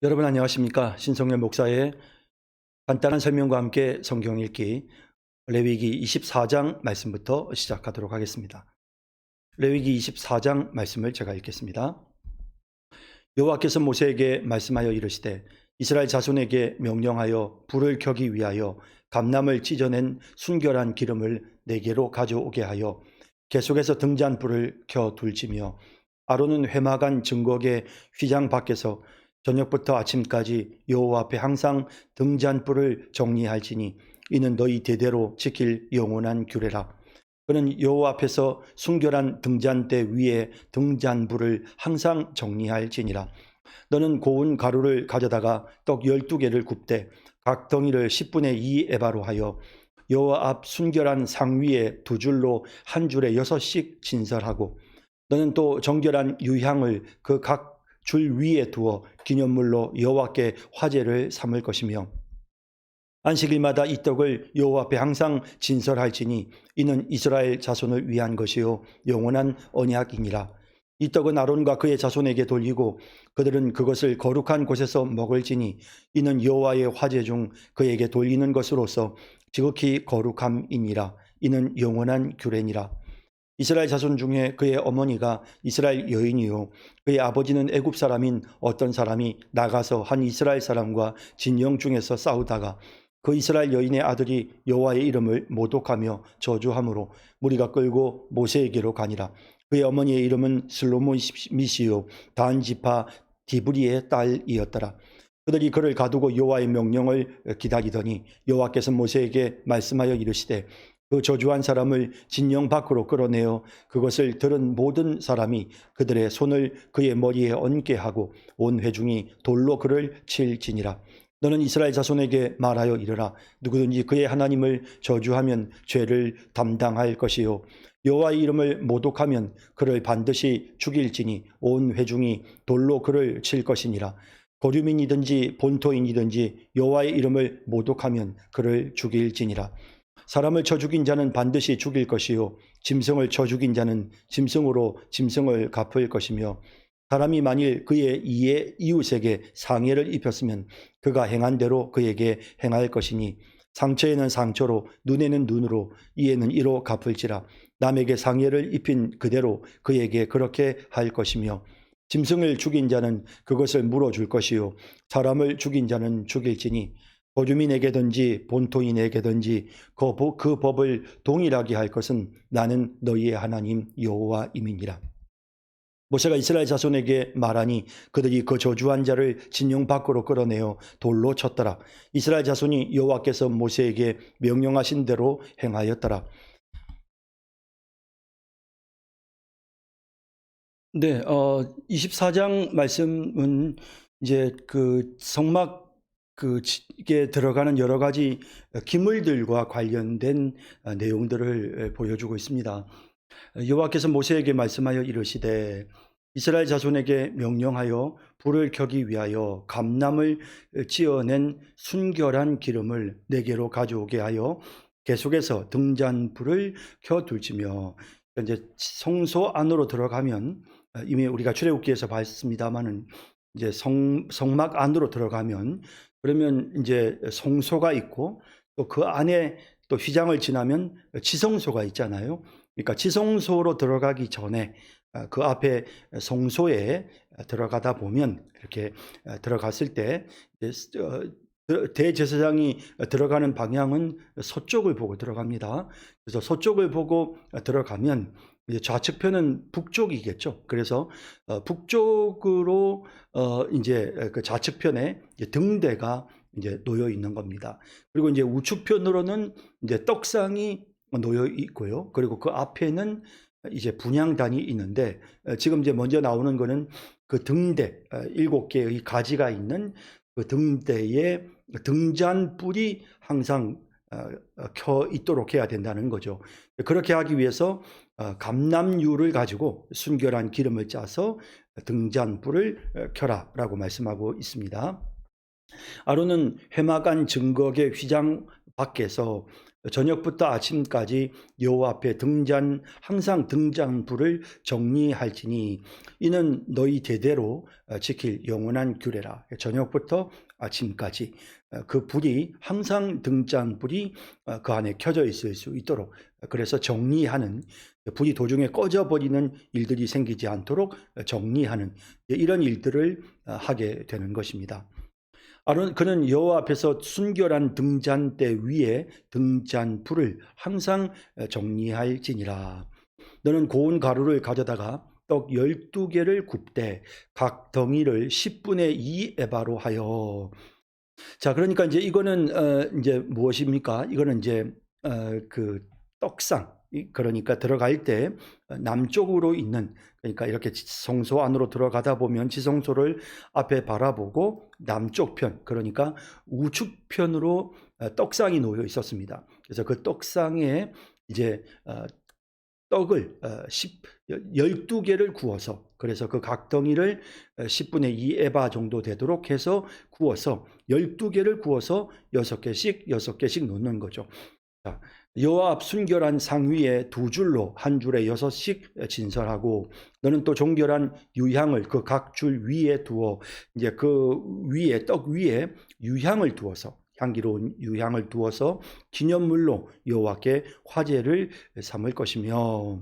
여러분 안녕하십니까? 신성열 목사의 간단한 설명과 함께 성경 읽기 레위기 24장 말씀부터 시작하도록 하겠습니다. 레위기 24장 말씀을 제가 읽겠습니다. 여호와께서 모세에게 말씀하여 이르시되 이스라엘 자손에게 명령하여 불을 켜기 위하여 감람을 찢어낸 순결한 기름을 네게로 가져오게 하여 계속해서 등잔불을 켜 둘지며 아론은 회막안 증거계 휘장 밖에서 저녁부터 아침까지 여호와 앞에 항상 등잔불을 정리할지니 이는 너희 대대로 지킬 영원한 규례라. 그는 여호와 앞에서 순결한 등잔대 위에 등잔불을 항상 정리할지니라. 너는 고운 가루를 가져다가 떡 12개를 굽되 각 덩이를 10분의 2 에바로 하여 여호와 앞 순결한 상 위에 두 줄로 한 줄에 6씩 진설하고 너는 또 정결한 유향을 그 각 줄 위에 두어 기념물로 여호와께 화제를 삼을 것이며 안식일마다 이 떡을 여호와 앞에 항상 진설할지니 이는 이스라엘 자손을 위한 것이요 영원한 언약이니라. 이 떡은 아론과 그의 자손에게 돌리고 그들은 그것을 거룩한 곳에서 먹을지니 이는 여호와의 화제 중 그에게 돌리는 것으로서 지극히 거룩함이니라. 이는 영원한 규례니라. 이스라엘 자손 중에 그의 어머니가 이스라엘 여인이요 그의 아버지는 애굽 사람인 어떤 사람이 나가서 한 이스라엘 사람과 진영 중에서 싸우다가 그 이스라엘 여인의 아들이 여호와의 이름을 모독하며 저주함으로 무리가 끌고 모세에게로 가니라. 그의 어머니의 이름은 슬로미시요 단 지파 디브리의 딸이었더라. 그들이 그를 가두고 여호와의 명령을 기다리더니 여호와께서 모세에게 말씀하여 이르시되 그 저주한 사람을 진영 밖으로 끌어내어 그것을 들은 모든 사람이 그들의 손을 그의 머리에 얹게 하고 온 회중이 돌로 그를 칠지니라. 너는 이스라엘 자손에게 말하여 이르라. 누구든지 그의 하나님을 저주하면 죄를 담당할 것이요 여호와의 이름을 모독하면 그를 반드시 죽일지니 온 회중이 돌로 그를 칠 것이니라. 거류민이든지 본토인이든지 여호와의 이름을 모독하면 그를 죽일지니라. 사람을 쳐 죽인 자는 반드시 죽일 것이요 짐승을 쳐 죽인 자는 짐승으로 짐승을 갚을 것이며 사람이 만일 그의 이웃에게 상해를 입혔으면 그가 행한 대로 그에게 행할 것이니 상처에는 상처로 눈에는 눈으로 이에는 이로 갚을지라. 남에게 상해를 입힌 그대로 그에게 그렇게 할 것이며 짐승을 죽인 자는 그것을 물어줄 것이요 사람을 죽인 자는 죽일지니 거주민에게든지 본토인에게든지 그 법을 동일하게 할 것은 나는 너희의 하나님 여호와임이니라. 모세가 이스라엘 자손에게 말하니 그들이 그 저주한 자를 진영 밖으로 끌어내어 돌로 쳤더라. 이스라엘 자손이 여호와께서 모세에게 명령하신 대로 행하였더라. 네, 24장 말씀은 이제 그 성막 이게 들어가는 여러 가지 기물들과 관련된 내용들을 보여주고 있습니다. 여호와께서 모세에게 말씀하여 이르시되 이스라엘 자손에게 명령하여 불을 켜기 위하여 감람을 찌어낸 순결한 기름을 네게로 가져오게 하여 계속해서 등잔불을 켜 둘지며 이제 성소 안으로 들어가면 이미 우리가 출애굽기에서 봤습니다마는 이제 성막 안으로 들어가면 그러면 이제 성소가 있고 또 그 안에 또 휘장을 지나면 지성소가 있잖아요. 그러니까 지성소로 들어가기 전에 그 앞에 성소에 들어가다 보면 이렇게 들어갔을 때 대제사장이 들어가는 방향은 서쪽을 보고 들어갑니다. 그래서 서쪽을 보고 들어가면 이제 좌측편은 북쪽이겠죠. 그래서 북쪽으로 이제 그 좌측편에 이제 등대가 이제 놓여 있는 겁니다. 그리고 이제 우측편으로는 이제 떡상이 놓여 있고요. 그리고 그 앞에는 이제 분향단이 있는데 지금 이제 먼저 나오는 거는 그 등대 7개의 가지가 있는 그 등대에 등잔불이 항상 켜 있도록 해야 된다는 거죠. 그렇게 하기 위해서 감람유를 가지고 순결한 기름을 짜서 등잔불을 켜라라고 말씀하고 있습니다. 아론은 회막안 증거계 휘장 밖에서 저녁부터 아침까지 여호와 앞에 항상 등잔불을 정리할지니 이는 너희 대대로 지킬 영원한 규례라. 저녁부터 아침까지 그 불이 항상 등잔불이 그 안에 켜져 있을 수 있도록, 그래서 정리하는, 불이 도중에 꺼져버리는 일들이 생기지 않도록 정리하는 이런 일들을 하게 되는 것입니다. 그는 여호와 앞에서 순결한 등잔대 위에 등잔불을 항상 정리할지니라. 너는 고운 가루를 가져다가 떡 12개를 굽되 각 덩이를 10분의 2 에바로 하여. 자, 그러니까 이제 이거는 이제 무엇입니까? 이거는 이제 그 떡상, 그러니까 들어갈 때 남쪽으로 있는, 그러니까 이렇게 성소 안으로 들어가다 보면 지성소를 앞에 바라보고 남쪽 편, 그러니까 우측편으로 떡상이 놓여 있었습니다. 그래서 그 떡상에 이제 떡을 12개를 구워서, 그래서 그 각 덩이를 10분의 2 에바 정도 되도록 해서 구워서 12개를 구워서 6개씩 놓는 거죠. 자, 여호와 앞 순결한 상 위에 2줄로 한 줄에 6씩 진설하고, 너는 또 정결한 유향을 그 각 줄 위에 두어, 이제 그 위에 떡 위에 유향을 두어서, 향기로운 유향을 두어서 기념물로 여호와께 화제를 삼을 것이며,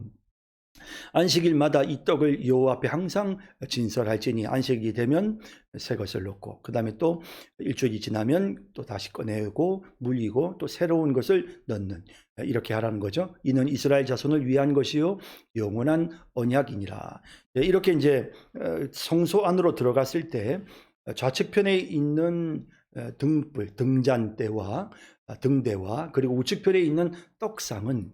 안식일마다 이 떡을 여호와 앞에 항상 진설할지니 안식일이 되면 새 것을 넣고, 그 다음에 또 일주일이 지나면 또 다시 꺼내고 물리고 또 새로운 것을 넣는, 이렇게 하라는 거죠. 이는 이스라엘 자손을 위한 것이요 영원한 언약이니라. 이렇게 이제 성소 안으로 들어갔을 때 좌측편에 있는 등불, 등잔대와 등대와 그리고 우측편에 있는 떡상은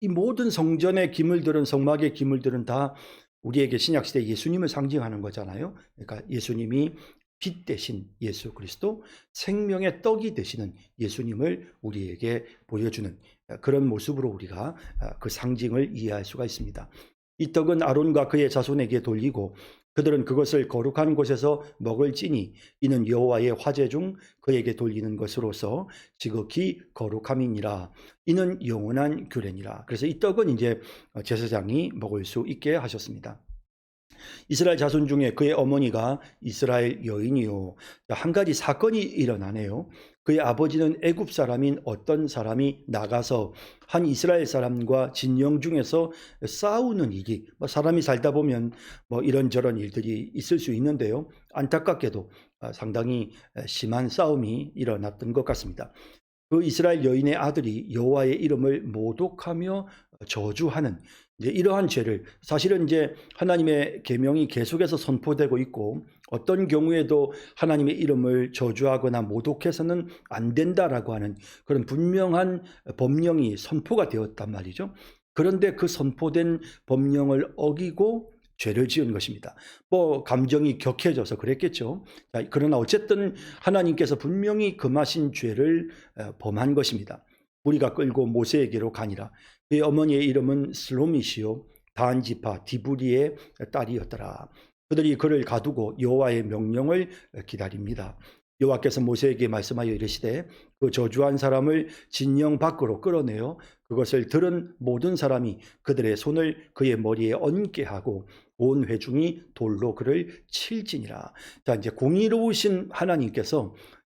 이 모든 성전의 기물들은, 성막의 기물들은 다 우리에게 신약시대 예수님을 상징하는 거잖아요. 그러니까 예수님이 빛 대신 예수 그리스도, 생명의 떡이 되시는 예수님을 우리에게 보여주는 그런 모습으로 우리가 그 상징을 이해할 수가 있습니다. 이 떡은 아론과 그의 자손에게 돌리고 그들은 그것을 거룩한 곳에서 먹을지니 이는 여호와의 화제 중 그에게 돌리는 것으로서 지극히 거룩함이니라. 이는 영원한 규례니라. 그래서 이 떡은 이제 제사장이 먹을 수 있게 하셨습니다. 이스라엘 자손 중에 그의 어머니가 이스라엘 여인이요. 한 가지 사건이 일어나네요. 그의 아버지는 애굽 사람인 어떤 사람이 나가서 한 이스라엘 사람과 진영 중에서 싸우는 일이, 사람이 살다 보면 이런저런 일들이 있을 수 있는데요. 안타깝게도 상당히 심한 싸움이 일어났던 것 같습니다. 그 이스라엘 여인의 아들이 여호와의 이름을 모독하며 저주하는 이러한 죄를, 사실은 이제 하나님의 계명이 계속해서 선포되고 있고 어떤 경우에도 하나님의 이름을 저주하거나 모독해서는 안 된다라고 하는 그런 분명한 법령이 선포가 되었단 말이죠. 그런데 그 선포된 법령을 어기고 죄를 지은 것입니다. 감정이 격해져서 그랬겠죠. 그러나 어쨌든 하나님께서 분명히 금하신 죄를 범한 것입니다. 무리가 끌고 모세에게로 가니라. 그의 어머니의 이름은 슬로밋이요 단 지파 디브리의 딸이었더라. 그들이 그를 가두고 여호와의 명령을 기다립니다. 여호와께서 모세에게 말씀하여 이르시되 그 저주한 사람을 진영 밖으로 끌어내어 그것을 들은 모든 사람이 그들의 손을 그의 머리에 얹게 하고 온 회중이 돌로 그를 칠지니라. 자, 이제 공의로우신 하나님께서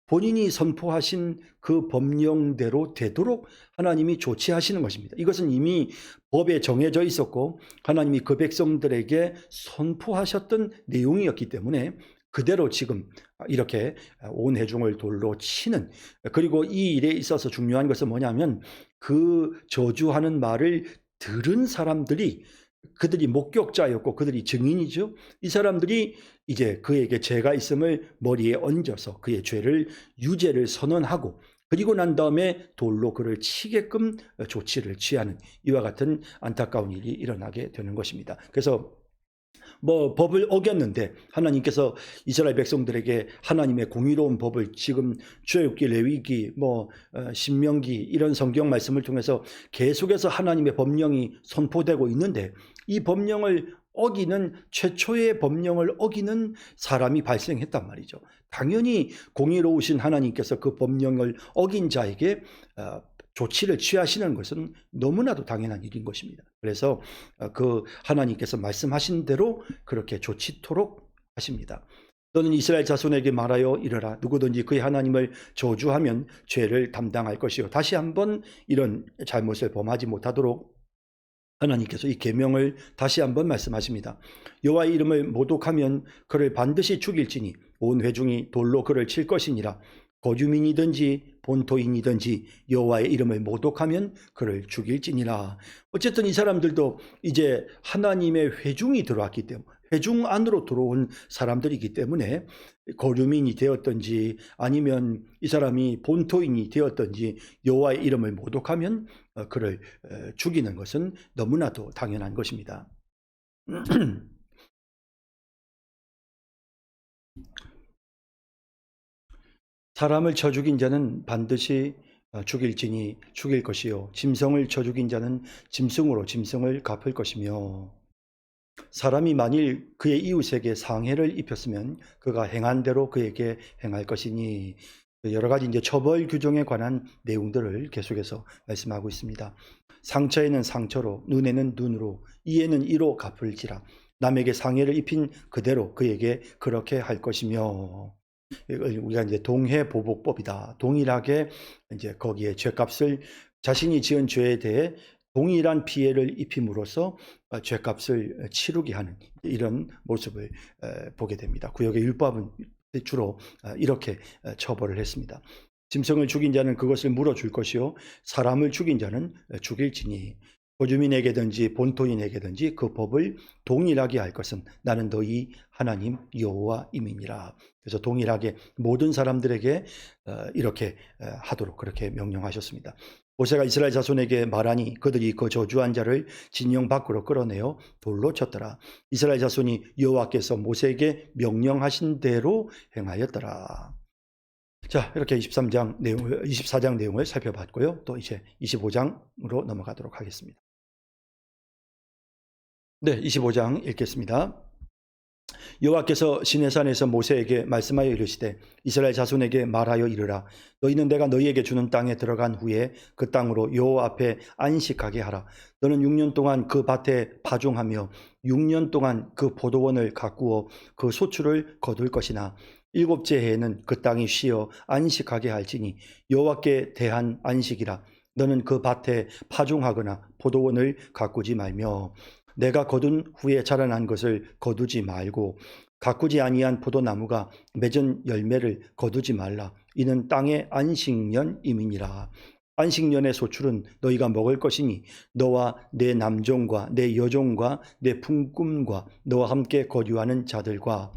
본인이 선포하신 그 법령대로 되도록 하나님이 조치하시는 것입니다. 이것은 이미 법에 정해져 있었고 하나님이 그 백성들에게 선포하셨던 내용이었기 때문에 그대로 지금 이렇게 온 회중을 돌로 치는, 그리고 이 일에 있어서 중요한 것은 뭐냐면 그 저주하는 말을 들은 사람들이, 그들이 목격자였고 그들이 증인이죠. 이 사람들이 이제 그에게 죄가 있음을 머리에 얹어서 그의 죄를, 유죄를 선언하고 그리고 난 다음에 돌로 그를 치게끔 조치를 취하는 이와 같은 안타까운 일이 일어나게 되는 것입니다. 그래서 법을 어겼는데 하나님께서 이스라엘 백성들에게 하나님의 공의로운 법을 지금 출애굽기, 레위기, 신명기 이런 성경 말씀을 통해서 계속해서 하나님의 법령이 선포되고 있는데 이 법령을 어기는 최초의 법령을 어기는 사람이 발생했단 말이죠. 당연히 공의로우신 하나님께서 그 법령을 어긴 자에게 조치를 취하시는 것은 너무나도 당연한 일인 것입니다. 그래서 그 하나님께서 말씀하신 대로 그렇게 조치토록 하십니다. 너는 이스라엘 자손에게 말하여 이르라. 누구든지 그의 하나님을 저주하면 죄를 담당할 것이요. 다시 한번 이런 잘못을 범하지 못하도록 하나님께서 이 계명을 다시 한번 말씀하십니다. 여호와의 이름을 모독하면 그를 반드시 죽일지니 온 회중이 돌로 그를 칠 것이니라. 거주민이든지 본토인이든지 여호와의 이름을 모독하면 그를 죽일지니라. 어쨌든 이 사람들도 이제 하나님의 회중이 들어왔기 때문에, 회중 안으로 들어온 사람들이기 때문에 거주민이 되었든지 아니면 이 사람이 본토인이 되었든지 여호와의 이름을 모독하면 그를 죽이는 것은 너무나도 당연한 것입니다. 사람을 쳐 죽인 자는 반드시 죽일지니 죽일 것이요 짐승을 쳐 죽인 자는 짐승으로 짐승을 갚을 것이며, 사람이 만일 그의 이웃에게 상해를 입혔으면 그가 행한 대로 그에게 행할 것이니, 여러 가지 이제 처벌 규정에 관한 내용들을 계속해서 말씀하고 있습니다. 상처에는 상처로, 눈에는 눈으로, 이에는 이로 갚을지라. 남에게 상해를 입힌 그대로 그에게 그렇게 할 것이며, 우리가 이제 동해보복법이다. 동일하게 이제 거기에 죄값을, 자신이 지은 죄에 대해 동일한 피해를 입힘으로써 죄값을 치르게 하는 이런 모습을 보게 됩니다. 구역의 율법은 주로 이렇게 처벌을 했습니다. 짐승을 죽인 자는 그것을 물어줄 것이요 사람을 죽인 자는 죽일지니, 거주민에게든지 본토인에게든지 그 법을 동일하게 할 것은 나는 너희 하나님 여호와임이니라. 그래서 동일하게 모든 사람들에게 이렇게 하도록 그렇게 명령하셨습니다. 모세가 이스라엘 자손에게 말하니 그들이 그 저주한 자를 진영 밖으로 끌어내어 돌로 쳤더라. 이스라엘 자손이 여호와께서 모세에게 명령하신 대로 행하였더라. 자, 이렇게 24장 내용을 살펴봤고요. 또 이제 25장으로 넘어가도록 하겠습니다. 네, 25장 읽겠습니다. 여호와께서 시내산에서 모세에게 말씀하여 이르시되 이스라엘 자손에게 말하여 이르라. 너희는 내가 너희에게 주는 땅에 들어간 후에 그 땅으로 여호와 앞에 안식하게 하라. 너는 6년 동안 그 밭에 파종하며 6년 동안 그 포도원을 가꾸어 그 소출을 거둘 것이나 7째 해에는 그 땅이 쉬어 안식하게 할지니 여호와께 대한 안식이라. 너는 그 밭에 파종하거나 포도원을 가꾸지 말며 내가 거둔 후에 자라난 것을 거두지 말고 가꾸지 아니한 포도나무가 맺은 열매를 거두지 말라. 이는 땅의 안식년임이니라. 안식년의 소출은 너희가 먹을 것이니 너와 내 남종과 내 여종과 내 품꾼과 너와 함께 거류하는 자들과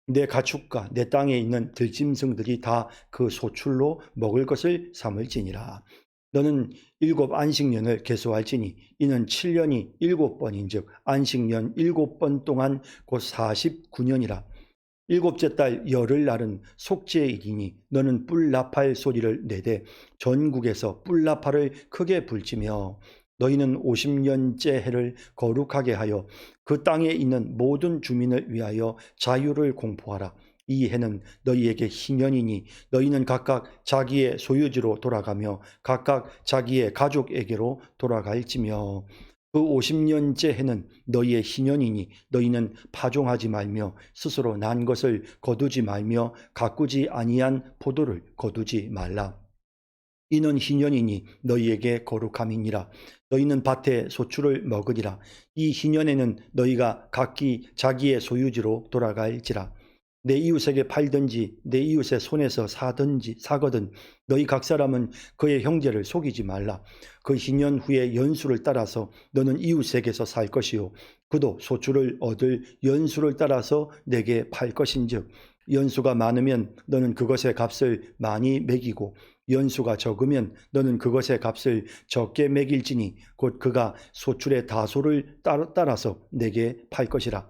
내 가축과 내 땅에 있는 들짐승들이 다 그 소출로 먹을 것을 삼을지니라. 너는 7 안식년을 계수할지니 이는 7년이 7번인즉 안식년 7번 동안 곧 49년이라. 7째 달 열흘날은 속죄의 일이니 너는 뿔나팔 소리를 내되 전국에서 뿔나팔을 크게 불지며 너희는 50년째 해를 거룩하게 하여 그 땅에 있는 모든 주민을 위하여 자유를 공포하라. 이 해는 너희에게 희년이니 너희는 각각 자기의 소유지로 돌아가며 각각 자기의 가족에게로 돌아갈지며 그 50년째 해는 너희의 희년이니 너희는 파종하지 말며 스스로 난 것을 거두지 말며 가꾸지 아니한 포도를 거두지 말라. 이는 희년이니 너희에게 거룩함이니라. 너희는 밭의 소출을 먹으리라. 이 희년에는 너희가 각기 자기의 소유지로 돌아갈지라. 내 이웃에게 팔든지 내 이웃의 손에서 사거든 너희 각 사람은 그의 형제를 속이지 말라. 그 희년 후에 연수를 따라서 너는 이웃에게서 살 것이요 그도 소출을 얻을 연수를 따라서 내게 팔 것인즉 연수가 많으면 너는 그것의 값을 많이 매기고 연수가 적으면 너는 그것의 값을 적게 매길지니 곧 그가 소출의 다소를 따라서 내게 팔 것이라.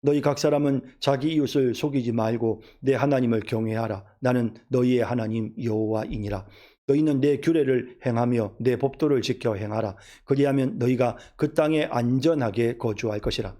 너희 각 사람은 자기 이웃을 속이지 말고 내 하나님을 경외하라. 나는 너희의 하나님 여호와이니라. 너희는 내 규례를 행하며 내 법도를 지켜 행하라. 그리하면 너희가 그 땅에 안전하게 거주할 것이라.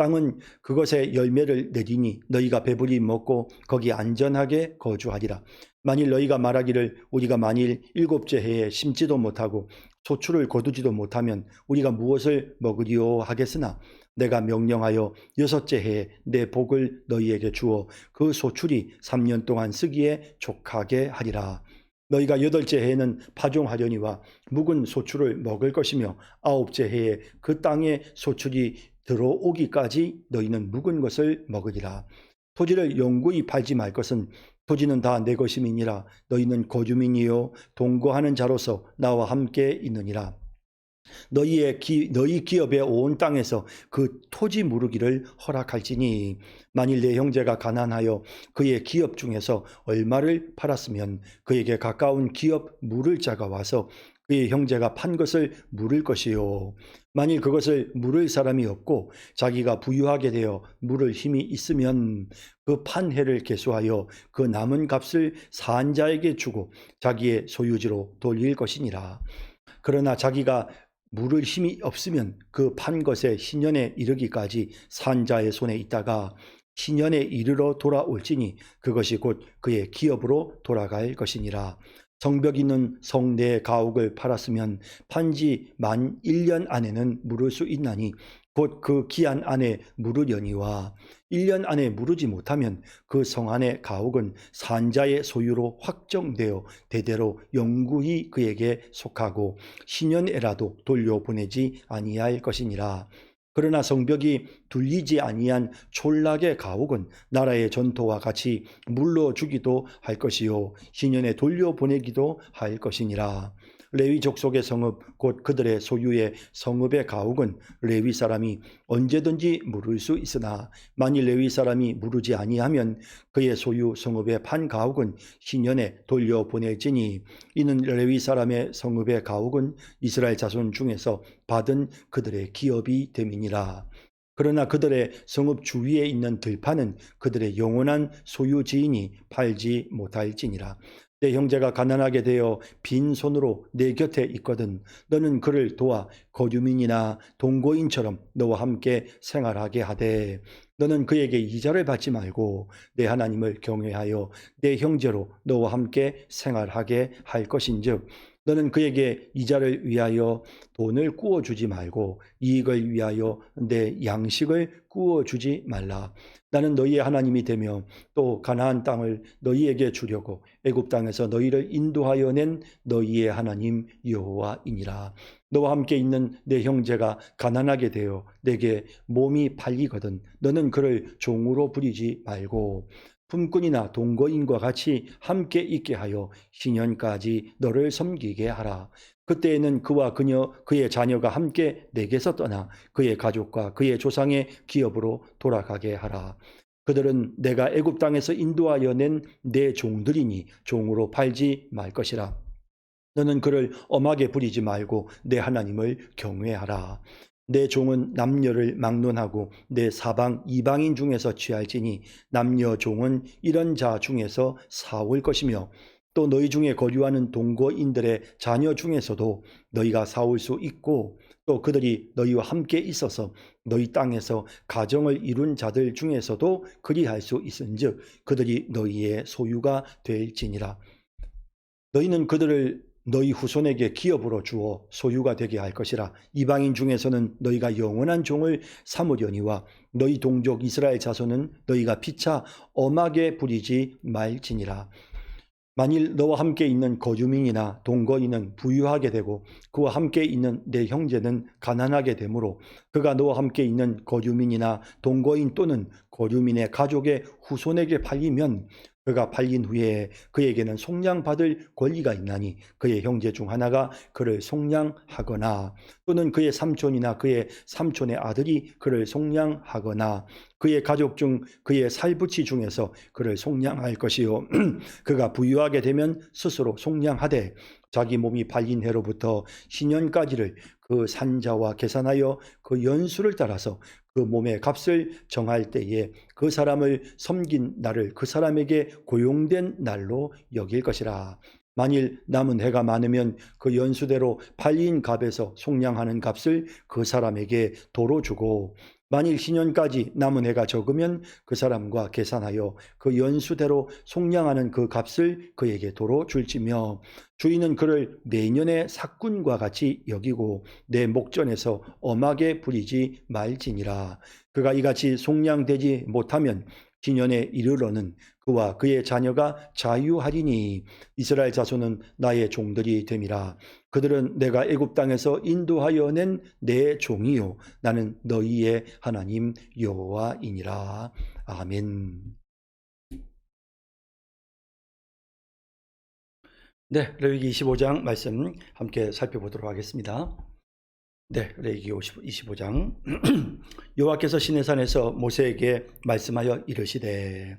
땅은 그것의 열매를 내리니 너희가 배불리 먹고 거기 안전하게 거주하리라. 만일 너희가 말하기를 우리가 만일 7째 해에 심지도 못하고 소출을 거두지도 못하면 우리가 무엇을 먹으리요 하겠으나 내가 명령하여 6째 해에 내 복을 너희에게 주어 그 소출이 3년 동안 쓰기에 족하게 하리라. 너희가 8째 해에는 파종하려니와 묵은 소출을 먹을 것이며 9째 해에 그 땅에 소출이 들어오기까지 너희는 묵은 것을 먹으리라. 토지를 영구히 팔지 말 것은 토지는 다 내 것임이니라. 너희는 거주민이요 동거하는 자로서 나와 함께 있느니라. 너희 기업의 온 땅에서 그 토지 무르기를 허락할지니 만일 내 형제가 가난하여 그의 기업 중에서 얼마를 팔았으면 그에게 가까운 기업 물을 자가 와서 그의 형제가 판 것을 물을 것이요 만일 그것을 물을 사람이 없고 자기가 부유하게 되어 물을 힘이 있으면 그 판 해를 계수하여 그 남은 값을 산 자에게 주고 자기의 소유지로 돌릴 것이니라. 그러나 자기가 물을 힘이 없으면 그 판 것의 신년에 이르기까지 산 자의 손에 있다가 신년에 이르러 돌아올지니 그것이 곧 그의 기업으로 돌아갈 것이니라. 성벽 있는 성 내 가옥을 팔았으면 판지 만 1년 안에는 물을 수 있나니 곧 그 기한 안에 물으려니와 1년 안에 물으지 못하면 그 성 안의 가옥은 산자의 소유로 확정되어 대대로 영구히 그에게 속하고 신년에라도 돌려보내지 아니할 것이니라. 그러나 성벽이 둘리지 아니한 촌락의 가옥은 나라의 전토와 같이 물러주기도 할 것이요 신년에 돌려보내기도 할 것이니라. 레위 족속의 성읍 곧 그들의 소유의 성읍의 가옥은 레위 사람이 언제든지 물을 수 있으나 만일 레위 사람이 물으지 아니하면 그의 소유 성읍의 판 가옥은 신년에 돌려보낼지니 이는 레위 사람의 성읍의 가옥은 이스라엘 자손 중에서 받은 그들의 기업이 됨이니라. 그러나 그들의 성읍 주위에 있는 들판은 그들의 영원한 소유지이니 팔지 못할지니라. 내 형제가 가난하게 되어 빈손으로 내 곁에 있거든 너는 그를 도와 거주민이나 동거인처럼 너와 함께 생활하게 하되 너는 그에게 이자를 받지 말고 내 하나님을 경외하여 내 형제로 너와 함께 생활하게 할 것인즉 너는 그에게 이자를 위하여 돈을 구워주지 말고 이익을 위하여 내 양식을 구워주지 말라. 나는 너희의 하나님이 되며 또 가나안 땅을 너희에게 주려고 애굽 땅에서 너희를 인도하여 낸 너희의 하나님 여호와이니라. 너와 함께 있는 내 형제가 가난하게 되어 내게 몸이 팔리거든 너는 그를 종으로 부리지 말고 품꾼이나 동거인과 같이 함께 있게 하여 신년까지 너를 섬기게 하라. 그때에는 그와 그의 자녀가 함께 내게서 떠나 그의 가족과 그의 조상의 기업으로 돌아가게 하라. 그들은 내가 애굽 땅에서 인도하여 낸 내 종들이니 종으로 팔지 말 것이라. 너는 그를 엄하게 부리지 말고 내 하나님을 경외하라. 내 종은 남녀를 막론하고 내 사방 이방인 중에서 취할지니 남녀 종은 이런 자 중에서 사올 것이며 또 너희 중에 거주하는 동거인들의 자녀 중에서도 너희가 사올 수 있고 또 그들이 너희와 함께 있어서 너희 땅에서 가정을 이룬 자들 중에서도 그리할 수 있은즉 그들이 너희의 소유가 될지니라. 너희는 그들을 너희 후손에게 기업으로 주어 소유가 되게 할 것이라. 이방인 중에서는 너희가 영원한 종을 삼으려니와 너희 동족 이스라엘 자손은 너희가 피차 엄하게 부리지 말지니라. 만일 너와 함께 있는 거주민이나 동거인은 부유하게 되고 그와 함께 있는 내 형제는 가난하게 되므로 그가 너와 함께 있는 거주민이나 동거인 또는 거주민의 가족의 후손에게 팔리면 그가 팔린 후에 그에게는 속량받을 권리가 있나니 그의 형제 중 하나가 그를 속량하거나 또는 그의 삼촌이나 그의 삼촌의 아들이 그를 속량하거나 그의 가족 중 그의 살부치 중에서 그를 속량할 것이요 그가 부유하게 되면 스스로 속량하되 자기 몸이 팔린 해로부터 신년까지를 그 산자와 계산하여 그 연수를 따라서 그 몸의 값을 정할 때에 그 사람을 섬긴 날을 그 사람에게 고용된 날로 여길 것이라. 만일 남은 해가 많으면 그 연수대로 팔린 값에서 속량하는 값을 그 사람에게 도로 주고 만일 신년까지 남은 해가 적으면 그 사람과 계산하여 그 연수대로 속량하는 그 값을 그에게 도로 줄지며 주인은 그를 내년의 삭군과 같이 여기고 내 목전에서 엄하게 부리지 말지니라. 그가 이같이 속량되지 못하면 기년에 이르러는 그와 그의 자녀가 자유하리니 이스라엘 자손은 나의 종들이 됨이라. 그들은 내가 애굽 땅에서 인도하여 낸 내 종이요 나는 너희의 하나님 여호와이니라. 아멘. 네, 레위기 25장 말씀 함께 살펴보도록 하겠습니다. 네, 레위기 25장. 여호와께서 시내산에서 모세에게 말씀하여 이르시되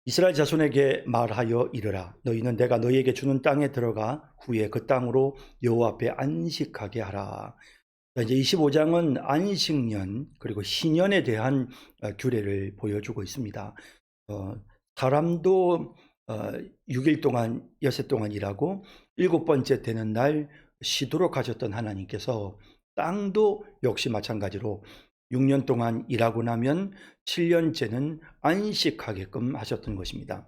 이스라엘 자손에게 말하여 이르라. 너희는 내가 너희에게 주는 땅에 들어가 후에 그 땅으로 여호와 앞에 안식하게 하라. 이제 25장은 안식년 그리고 신년에 대한 규례를 보여주고 있습니다. 사람도 6일 동안 여세 동안 일하고 7번째 되는 날 쉬도록 하셨던 하나님께서 땅도 역시 마찬가지로 6년 동안 일하고 나면 7년째는 안식하게끔 하셨던 것입니다.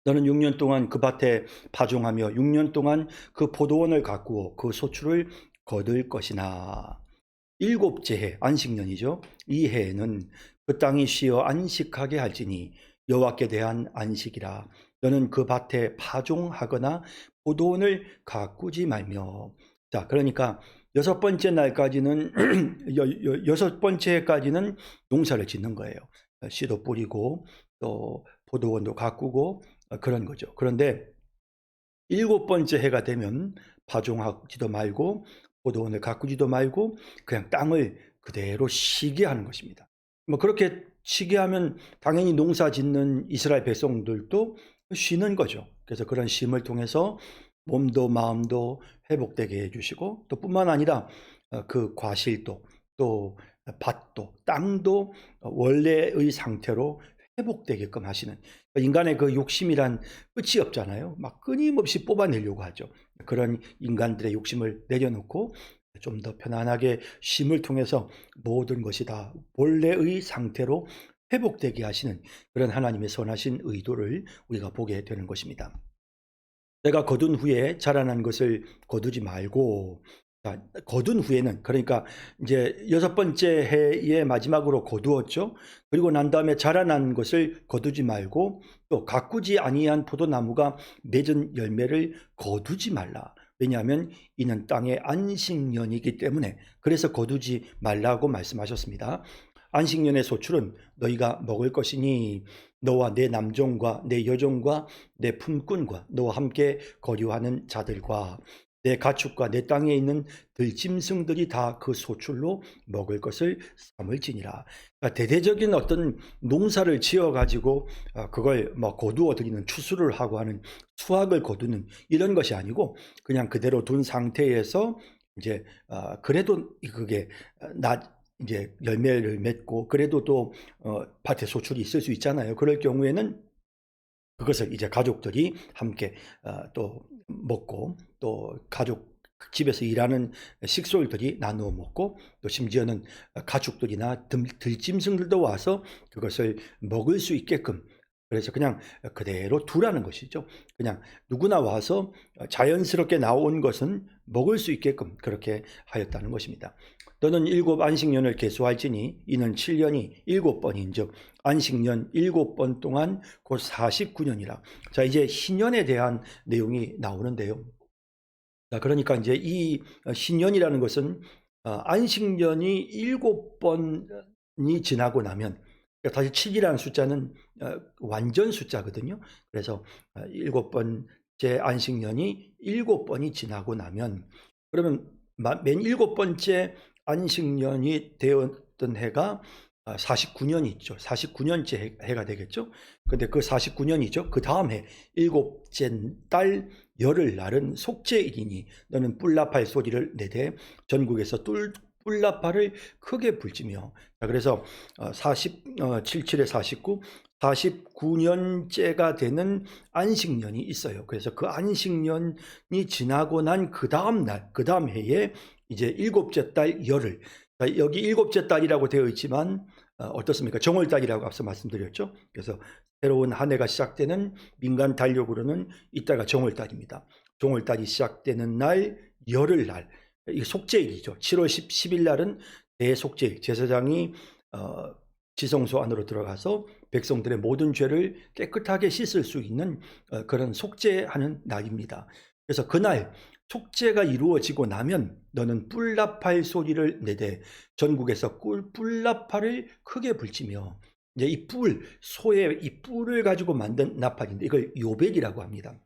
너는 6년 동안 그 밭에 파종하며 6년 동안 그 포도원을 가꾸어 그 소출을 거둘 것이나 7째 해 안식년이죠. 이 해에는 그 땅이 쉬어 안식하게 할지니 여호와께 대한 안식이라. 너는 그 밭에 파종하거나 포도원을 가꾸지 말며. 자, 그러니까 6번째 날까지는 6번째 해까지는 농사를 짓는 거예요. 씨도 뿌리고 또 포도원도 가꾸고 그런 거죠. 그런데 7번째 해가 되면 파종하지도 말고 포도원을 가꾸지도 말고 그냥 땅을 그대로 쉬게 하는 것입니다. 뭐 그렇게 쉬게 하면 당연히 농사 짓는 이스라엘 백성들도 쉬는 거죠. 그래서 그런 쉼을 통해서 몸도 마음도 회복되게 해주시고 또 뿐만 아니라 그 과실도 또 밭도 땅도 원래의 상태로 회복되게끔 하시는, 인간의 그 욕심이란 끝이 없잖아요. 막 끊임없이 뽑아내려고 하죠. 그런 인간들의 욕심을 내려놓고 좀 더 편안하게 쉼을 통해서 모든 것이 다 본래의 상태로 회복되게 하시는 그런 하나님의 선하신 의도를 우리가 보게 되는 것입니다. 내가 거둔 후에 자라난 것을 거두지 말고, 거둔 후에는 그러니까 이제 6번째 해의 마지막으로 거두었죠. 그리고 난 다음에 자라난 것을 거두지 말고 또 가꾸지 아니한 포도나무가 맺은 열매를 거두지 말라. 왜냐하면 이는 땅의 안식년이기 때문에 그래서 거두지 말라고 말씀하셨습니다. 안식년의 소출은 너희가 먹을 것이니 너와 내 남종과 내 여종과 내 품꾼과 너와 함께 거류하는 자들과 내 가축과 내 땅에 있는 들짐승들이 다 그 소출로 먹을 것을 삼을지니라. 그러니까 대대적인 어떤 농사를 지어 가지고 그걸 뭐 거두어 드리는, 추수를 하고 하는, 수확을 거두는 이런 것이 아니고 그냥 그대로 둔 상태에서 이제 그래도 그게 이제 열매를 맺고 그래도 또 밭에 소출이 있을 수 있잖아요. 그럴 경우에는 그것을 이제 가족들이 함께 또 먹고 또 가족 집에서 일하는 식솔들이 나누어 먹고 또 심지어는 가축들이나 들짐승들도 와서 그것을 먹을 수 있게끔, 그래서 그냥 그대로 두라는 것이죠. 그냥 누구나 와서 자연스럽게 나온 것은 먹을 수 있게끔 그렇게 하였다는 것입니다. 너는 7 안식년을 계수할지니 이는 7년이 7번인즉 안식년 7번 동안 곧 49년이라. 자, 이제 신년에 대한 내용이 나오는데요. 자, 그러니까 이제 이 신년이라는 것은 안식년이 7번이 지나고 나면, 다시 7이라는 숫자는 완전 숫자거든요. 그래서 7번째 안식년이 7번이 지나고 나면, 그러면 맨 7번째 안식년이 되었던 해가 49년이 있죠. 49년째 해가 되겠죠. 근데 그 49년이죠. 그 다음 해 7째 달 열흘날은 속죄일이니 너는 뿔나팔 소리를 내되 전국에서 뿔나팔을 크게 불지며. 자, 그래서 47에 49, 49년째가 되는 안식년이 있어요. 그래서 그 안식년이 지나고 난 그 다음 날, 그 다음 해에 이제 7째 달 열흘, 자, 여기 일곱째 달이라고 되어 있지만 어떻습니까? 정월달이라고 앞서 말씀드렸죠. 그래서 새로운 한 해가 시작되는 민간 달력으로는 이따가 정월달입니다. 정월달이 시작되는 날, 열흘날, 이 속죄일이죠. 7월 10일 날은 대속죄일, 제사장이 지성소 안으로 들어가서 백성들의 모든 죄를 깨끗하게 씻을 수 있는 그런 속죄하는 날입니다. 그래서 그날 속죄가 이루어지고 나면 너는 뿔나팔 소리를 내되 전국에서 뿔나팔을 크게 불지며, 이제 이 소의 이 뿔을 가지고 만든 나팔인데 이걸 요벨이라고 합니다.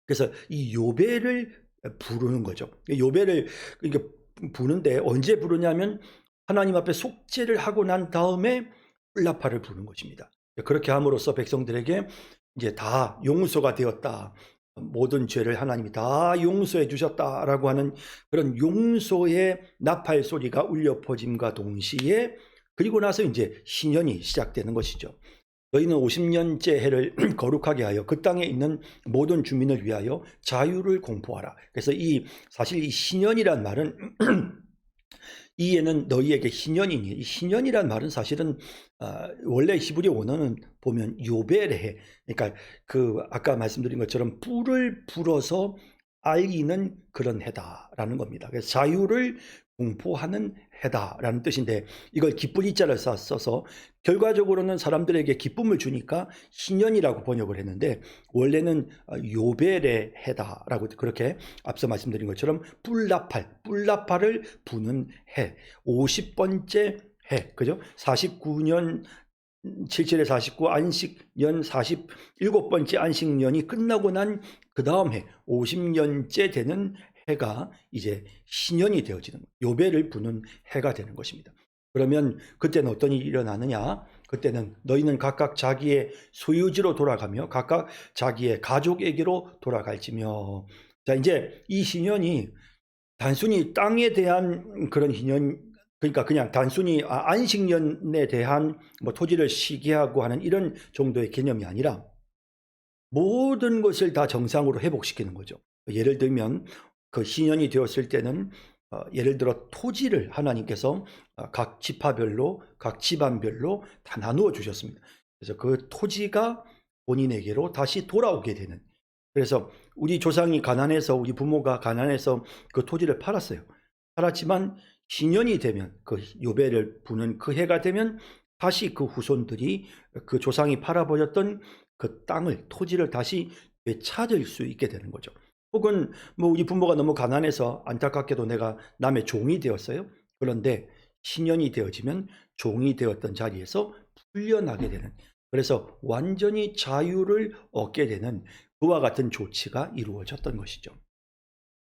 그래서 이 요벨을 부르는 거죠. 요벨을 이렇게 부는데 언제 부르냐면 하나님 앞에 속죄를 하고 난 다음에 뿔나팔을 부는 것입니다. 그렇게 함으로써 백성들에게 이제 다 용서가 되었다, 모든 죄를 하나님이 다 용서해 주셨다라고 하는 그런 용서의 나팔 소리가 울려 퍼짐과 동시에, 그리고 나서 이제 신년이 시작되는 것이죠. 너희는 50년째 해를 거룩하게 하여 그 땅에 있는 모든 주민을 위하여 자유를 공포하라. 그래서 사실 이 신년이란 말은 이 해는 너희에게 희년이니, 이 희년이란 말은 사실은 원래 히브리 원어는 보면 요벨해, 그러니까 아까 말씀드린 것처럼 뿔을 불어서 알리는 그런 해다라는 겁니다. 그래서 자유를 공포하는 해다라는 뜻인데 이걸 기쁜 이자를 써서 결과적으로는 사람들에게 기쁨을 주니까 희년이라고 번역을 했는데 원래는 요벨의 해다라고, 그렇게 앞서 말씀드린 것처럼 뿔나팔을 부는 해, 50번째 해, 그죠? 49년 77에 49 안식년 47번째 안식년이 끝나고 난 그 다음 해 50년째 되는 해가 이제 신년이 되어지는, 요벨을 부는 해가 되는 것입니다. 그러면 그때는 어떤 일이 일어나느냐? 그때는 너희는 각각 자기의 소유지로 돌아가며 각각 자기의 가족에게로 돌아갈지며. 자, 이제 이 신년이 단순히 땅에 대한 그런 신년, 그러니까 그냥 단순히 안식년에 대한 뭐 토지를 시기하고 하는 이런 정도의 개념이 아니라 모든 것을 다 정상으로 회복시키는 거죠. 예를 들면 그 신년이 되었을 때는 예를 들어 토지를 하나님께서 각 지파별로, 각 집안별로 다 나누어 주셨습니다. 그래서 그 토지가 본인에게로 다시 돌아오게 되는, 그래서 우리 조상이 가난해서, 우리 부모가 가난해서 그 토지를 팔았어요. 팔았지만 신년이 되면, 그 요벨을 부는 그 해가 되면 다시 그 후손들이 그 조상이 팔아버렸던 그 땅을, 토지를 다시 되찾을 수 있게 되는 거죠. 혹은 뭐 우리 부모가 너무 가난해서 안타깝게도 내가 남의 종이 되었어요. 그런데 신년이 되어지면 종이 되었던 자리에서 풀려나게 되는, 그래서 완전히 자유를 얻게 되는 그와 같은 조치가 이루어졌던 것이죠.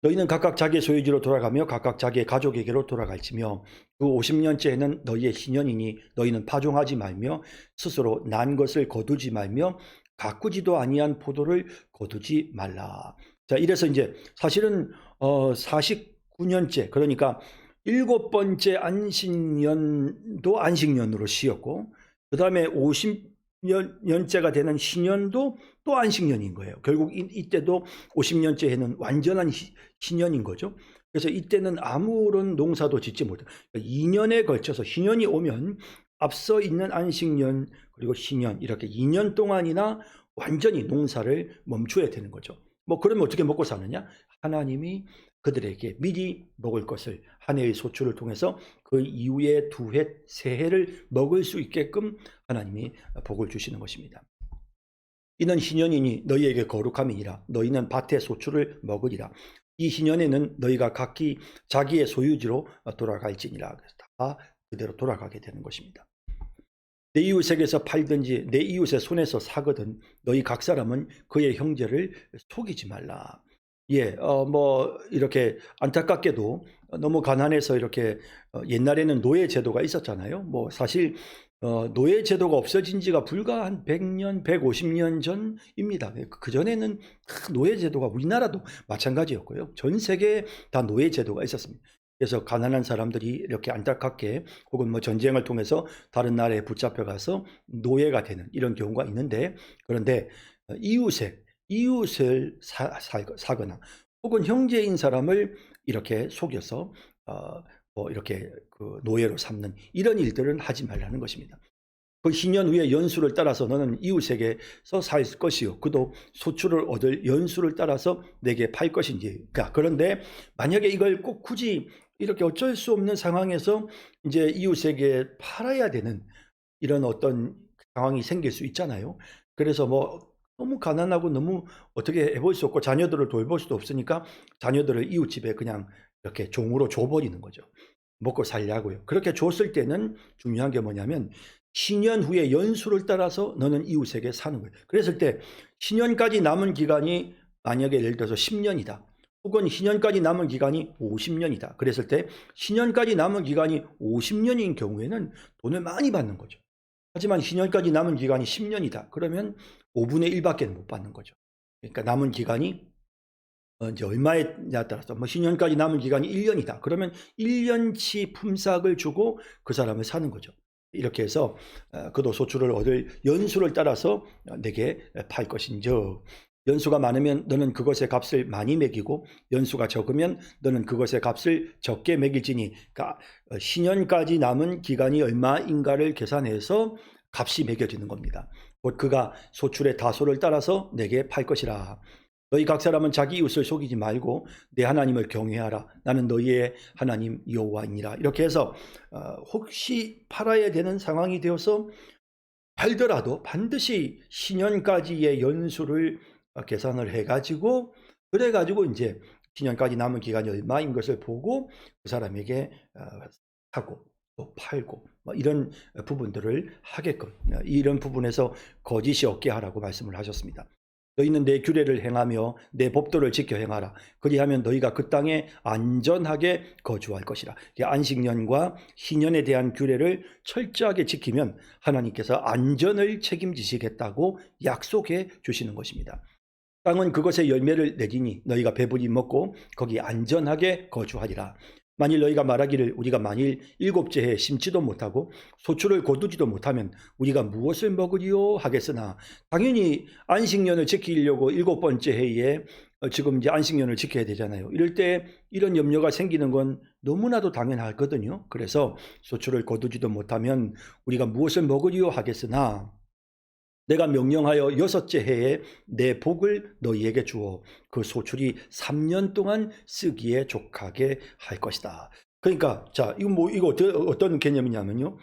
너희는 각각 자기의 소유지로 돌아가며 각각 자기의 가족에게로 돌아갈지며 그 50년째에는 너희의 신년이니 너희는 파종하지 말며 스스로 난 것을 거두지 말며 가꾸지도 아니한 포도를 거두지 말라. 자, 이래서 이제 사실은 49년째, 그러니까 7번째 안식년도 안식년으로 쉬었고 그 다음에 50년째가 되는 신년도 또 안식년인 거예요. 결국 이때도 50년째 해는 완전한 신년인 거죠. 그래서 이때는 아무런 농사도 짓지 못해요. 2년에 걸쳐서 신년이 오면 앞서 있는 안식년 그리고 신년, 이렇게 2년 동안이나 완전히 농사를 멈춰야 되는 거죠. 뭐 그러면 어떻게 먹고 사느냐? 하나님이 그들에게 미리 먹을 것을 한 해의 소출을 통해서 그 이후에 2해, 3해를 먹을 수 있게끔 하나님이 복을 주시는 것입니다. 이는 신년이니 너희에게 거룩함이니라. 너희는 밭의 소출을 먹으리라. 이 신년에는 너희가 각기 자기의 소유지로 돌아갈지니라. 다 그대로 돌아가게 되는 것입니다. 내 이웃에게서 팔든지 내 이웃의 손에서 사거든 너희 각 사람은 그의 형제를 속이지 말라. 예, 뭐 이렇게 안타깝게도 너무 가난해서 이렇게 옛날에는 노예 제도가 있었잖아요. 뭐 사실 노예 제도가 없어진 지가 불과 한 100년, 150년 전입니다. 그 전에는 노예 제도가 우리나라도 마찬가지였고요. 전 세계에 다 노예 제도가 있었습니다. 그래서 가난한 사람들이 이렇게 안타깝게 혹은 뭐 전쟁을 통해서 다른 나라에 붙잡혀가서 노예가 되는 이런 경우가 있는데, 그런데 이웃을 사거나 혹은 형제인 사람을 이렇게 속여서 이렇게 그 노예로 삼는 이런 일들은 하지 말라는 것입니다. 그 희년 후에 연수를 따라서 너는 이웃에게서 살 것이요 그도 소출을 얻을 연수를 따라서 내게 팔 것인지. 그런데 만약에 이걸 꼭 굳이 이렇게 어쩔 수 없는 상황에서 이제 이웃에게 팔아야 되는 이런 어떤 상황이 생길 수 있잖아요. 그래서 너무 가난하고 너무 어떻게 해볼 수 없고 자녀들을 돌볼 수도 없으니까 자녀들을 이웃집에 그냥 이렇게 종으로 줘버리는 거죠. 먹고 살려고요. 그렇게 줬을 때는 중요한 게 뭐냐면 신년 후에 연수를 따라서 너는 이웃에게 사는 거예요. 그랬을 때 신년까지 남은 기간이 만약에 예를 들어서 10년이다. 혹은 신년까지 남은 기간이 50년이다. 그랬을 때 신년까지 남은 기간이 50년인 경우에는 돈을 많이 받는 거죠. 하지만 신년까지 남은 기간이 10년이다. 그러면 5분의 1밖에 못 받는 거죠. 그러니까 남은 기간이 이제 얼마냐에 따라서 신년까지 남은 기간이 1년이다. 그러면 1년치 품삯을 주고 그 사람을 사는 거죠. 이렇게 해서 그도 소출을 얻을 연수를 따라서 내게 팔 것인즉 연수가 많으면 너는 그것의 값을 많이 매기고 연수가 적으면 너는 그것의 값을 적게 매길지니. 그러니까 신년까지 남은 기간이 얼마인가를 계산해서 값이 매겨지는 겁니다. 곧 그가 소출의 다소를 따라서 내게 팔 것이라. 너희 각 사람은 자기 이웃을 속이지 말고 내 하나님을 경외하라. 나는 너희의 하나님 여호와이니라. 이렇게 해서 혹시 팔아야 되는 상황이 되어서 팔더라도 반드시 신년까지의 연수를 계산을 해가지고 그래가지고 이제 신년까지 남은 기간이 얼마인 것을 보고 그 사람에게 사고 또 팔고 이런 부분들을 하게끔 이런 부분에서 거짓이 없게 하라고 말씀을 하셨습니다. 너희는 내 규례를 행하며 내 법도를 지켜 행하라. 그리하면 너희가 그 땅에 안전하게 거주할 것이라. 안식년과 희년에 대한 규례를 철저하게 지키면 하나님께서 안전을 책임지시겠다고 약속해 주시는 것입니다. 땅은 그것의 열매를 내지니 너희가 배부리 먹고 거기 안전하게 거주하리라. 만일 너희가 말하기를 우리가 만일 7째 해에 심지도 못하고 소출을 거두지도 못하면 우리가 무엇을 먹으리요 하겠으나 당연히 안식년을 지키려고 7번째 해에 지금 이제 안식년을 지켜야 되잖아요. 이럴 때 이런 염려가 생기는 건 너무나도 당연하거든요. 그래서 소출을 거두지도 못하면 우리가 무엇을 먹으리요 하겠으나 내가 명령하여 6째 해에 내 복을 너희에게 주어 그 소출이 3년 동안 쓰기에 족하게 할 것이다. 그러니까 자 이거 어떤 개념이냐면요.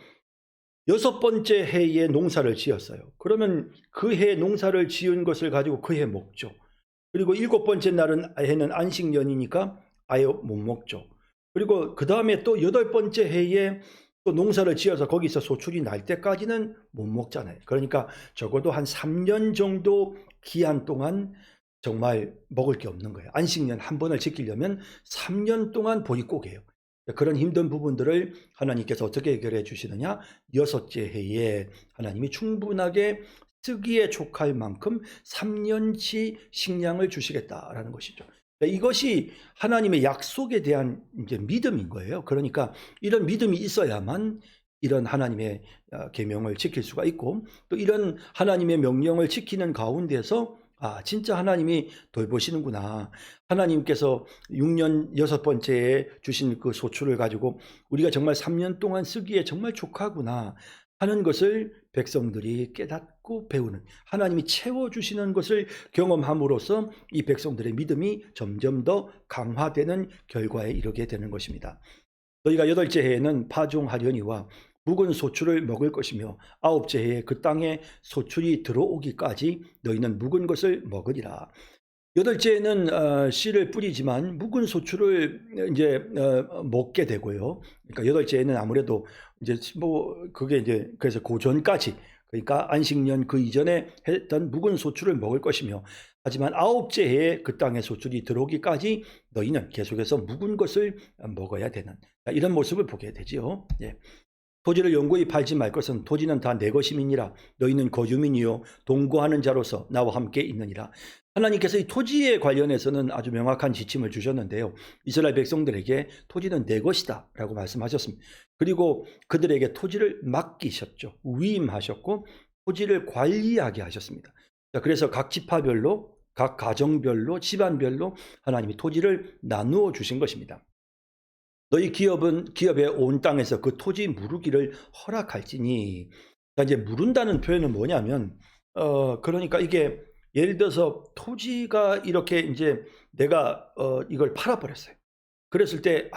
6번째 해에 농사를 지었어요. 그러면 그 해 농사를 지은 것을 가지고 그 해 먹죠. 그리고 7번째 해는 안식년이니까 아예 못 먹죠. 그리고 그 다음에 또 8번째 해에 또 농사를 지어서 거기서 소출이 날 때까지는 못 먹잖아요. 그러니까 적어도 한 3년 정도 기한 동안 정말 먹을 게 없는 거예요. 안식년 한 번을 지키려면 3년 동안 보릿고개예요. 그런 힘든 부분들을 하나님께서 어떻게 해결해 주시느냐? 6째 해에 하나님이 충분하게 쓰기에 족할 만큼 3년치 식량을 주시겠다라는 것이죠. 이것이 하나님의 약속에 대한 이제 믿음인 거예요. 그러니까 이런 믿음이 있어야만 이런 하나님의 계명을 지킬 수가 있고 또 이런 하나님의 명령을 지키는 가운데서 진짜 하나님이 돌보시는구나. 하나님께서 6년 6번째에 주신 그 소출을 가지고 우리가 정말 3년 동안 쓰기에 정말 족하구나 하는 것을 백성들이 깨닫고 배우는, 하나님이 채워주시는 것을 경험함으로써 이 백성들의 믿음이 점점 더 강화되는 결과에 이르게 되는 것입니다. 너희가 8째 해에는 파종하려니와 묵은 소출을 먹을 것이며 9째 해에 그 땅에 소출이 들어오기까지 너희는 묵은 것을 먹으리라. 8째에는 씨를 뿌리지만 묵은 소출을 이제 먹게 되고요. 그러니까 8째에는 아무래도 이제 그게 이제 그래서 고전까지, 그러니까 안식년 그 이전에 했던 묵은 소출을 먹을 것이며, 하지만 9째 해에 그 땅에 소출이 들어오기까지 너희는 계속해서 묵은 것을 먹어야 되는 이런 모습을 보게 되지요. 예. 토지를 영구히 팔지 말 것은 토지는 다 내 것임이니라. 너희는 거주민이요 동거하는 자로서 나와 함께 있느니라. 하나님께서 이 토지에 관련해서는 아주 명확한 지침을 주셨는데요. 이스라엘 백성들에게 토지는 내 것이다 라고 말씀하셨습니다. 그리고 그들에게 토지를 맡기셨죠. 위임하셨고 토지를 관리하게 하셨습니다. 그래서 각 지파별로, 각 가정별로, 집안별로 하나님이 토지를 나누어 주신 것입니다. 너희 기업의 온 땅에서 그 토지 무르기를 허락할지니. 자, 이제 무른다는 표현은 뭐냐면 그러니까 이게 예를 들어서 토지가 이렇게 이제 내가 이걸 팔아버렸어요. 그랬을 때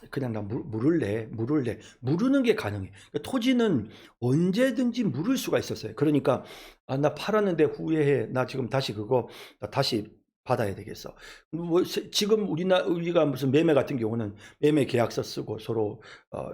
그냥 나 물을래. 무르는 게 가능해. 그러니까 토지는 언제든지 무를 수가 있었어요. 그러니까 나 팔았는데 후회해. 나 지금 다시 그거 나 다시 받아야 되겠어. 지금 우리가 무슨 매매 같은 경우는 매매 계약서 쓰고 서로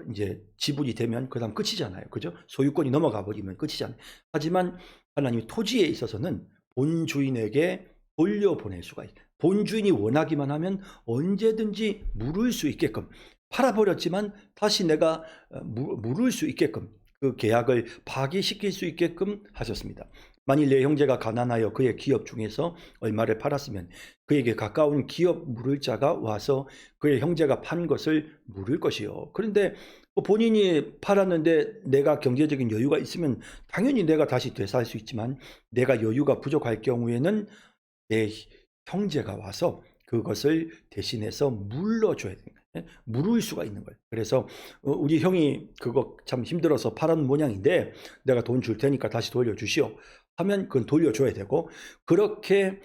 이제 지불이 되면 그다음 끝이잖아요. 그죠? 소유권이 넘어가 버리면 끝이잖아요. 하지만 하나님이 토지에 있어서는 본주인에게 돌려보낼 수가 있어요. 본주인이 원하기만 하면 언제든지 물을 수 있게끔, 팔아버렸지만 다시 내가 물을 수 있게끔 그 계약을 파기시킬 수 있게끔 하셨습니다. 만일 내 형제가 가난하여 그의 기업 중에서 얼마를 팔았으면 그에게 가까운 기업 물을 자가 와서 그의 형제가 판 것을 물을 것이요. 그런데 본인이 팔았는데 내가 경제적인 여유가 있으면 당연히 내가 다시 되살 수 있지만, 내가 여유가 부족할 경우에는 내 형제가 와서 그것을 대신해서 물러줘야 되는 거예요. 물을 수가 있는 거예요. 그래서 우리 형이 그거 참 힘들어서 팔은 모양인데 내가 돈 줄 테니까 다시 돌려주시오 하면 그건 돌려줘야 되고, 그렇게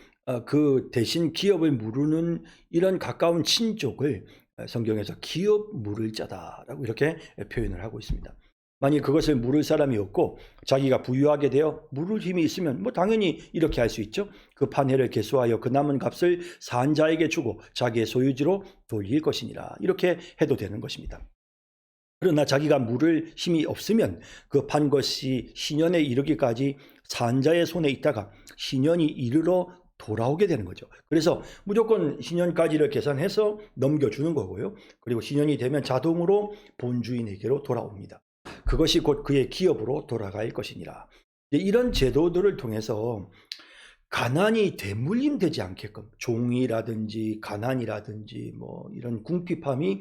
그 대신 기업을 무르는 이런 가까운 친족을 성경에서 기업 물을 자다라고 이렇게 표현을 하고 있습니다. 만약 그것을 물을 사람이 없고 자기가 부유하게 되어 물을 힘이 있으면 당연히 이렇게 할 수 있죠. 그 판회를 계수하여 그 남은 값을 산자에게 주고 자기의 소유지로 돌릴 것이니라. 이렇게 해도 되는 것입니다. 그러나 자기가 물을 힘이 없으면 그 판 것이 신년에 이르기까지 산자의 손에 있다가 신년이 이르러 돌아오게 되는 거죠. 그래서 무조건 신년까지를 계산해서 넘겨주는 거고요. 그리고 신년이 되면 자동으로 본주인에게로 돌아옵니다. 그것이 곧 그의 기업으로 돌아갈 것이니라. 이런 제도들을 통해서 가난이 되물림되지 않게끔, 종이라든지 가난이라든지 이런 궁핍함이